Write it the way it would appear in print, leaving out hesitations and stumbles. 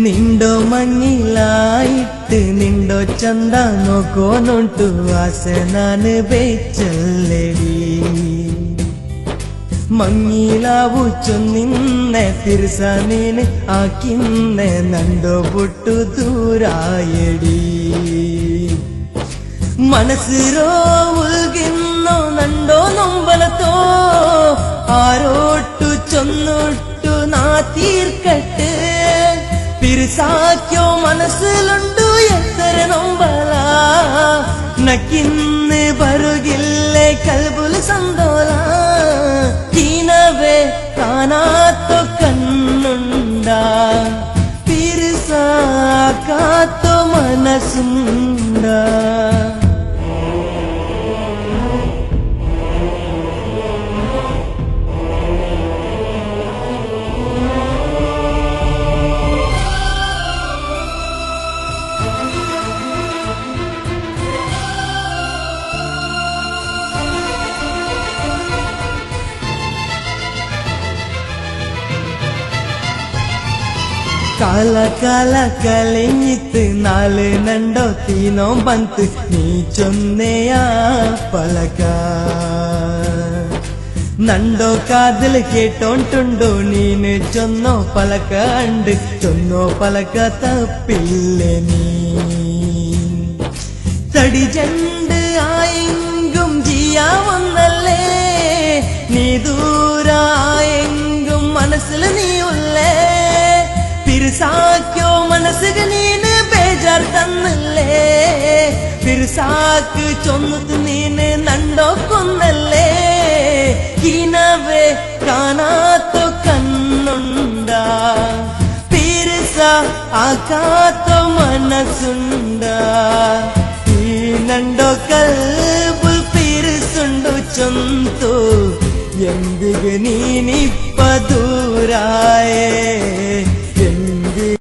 ನಿಂಡೋ ಮಣ್ಣಿಲಾಯಿಟ್ಟು ನಿಂಡೋ ಚಂದ ನೋಕೋನುಂಟು ಆಸೆ ನಾನು ಬೇಚಲ್ಲೆಡಿ ಮಂಗಿಲಾವು ಚೊನ್ನಿನ್ನೆ ತಿರ್ಸ ನೀನು ಆಕಿನ್ನೆ ನಂಡೋ ಬುಟ್ಟು ದೂರಾಯಡಿ మనసులో ఉల్గిన్నో నండో నొంబలతో ആരോട്ടു ചൊന്നൊട്ടു നാ തീർക്കട്ട് പിരിസാക്യോ മനസ്സിലുണ്ടു എത്ര നൊമ്പല നക്കിന്ന് ബരുകില്ലേ കൽബുൽ സന്തോല കീനവേ കാണാത്തോ കണ്ണുണ്ടാ പിരിസാക്കാത്തോ മനസ്സുണ്ടാ ಕಾಲ ಕಾಲ ಕಳೆಯಿತು ನಾಳೆ ನಂಡೋ ತೀನೋ ಬಂತು ನೀ ಚೊನ್ನೆಯ ಪಲಕ ನಂಡೋ ಕಾದಲ್ ಕೇಟೋಂಟುಂಡು ನೀನು ಚೊನ್ನೋ ಪಲಕ ಅಂಡ್ ಚೊನ್ನೋ ಪಲಕ ತಪ್ಪಿಲ್ಲೆ നീ തടി ജണ്ട് ആയെങ്കും ജിയാവൊന്നല്ലേ നീ ദൂരായെങ്കും മനസ്സിൽ നീ ഉള്ളേ പിരിസാക്യോ മനസ്സിന് നീന് ബേജാർ തന്നല്ലേ പിരിസാക്ക് ചൊന്നത് നീന് നണ്ടോ കൊന്നല്ലേ കിനവേ കാണാത്തോ കണ്ണുണ്ടാ പിരിസ ആക്കാത്തോ മനസ്സുണ്ടാ ഈ നണ്ടോ കൽബുൽ പിരിസുണ്ടു ചൊന്തു എന്തിಗೆ ನೀನಿಪ್ಪ ದೂರಾಯೇ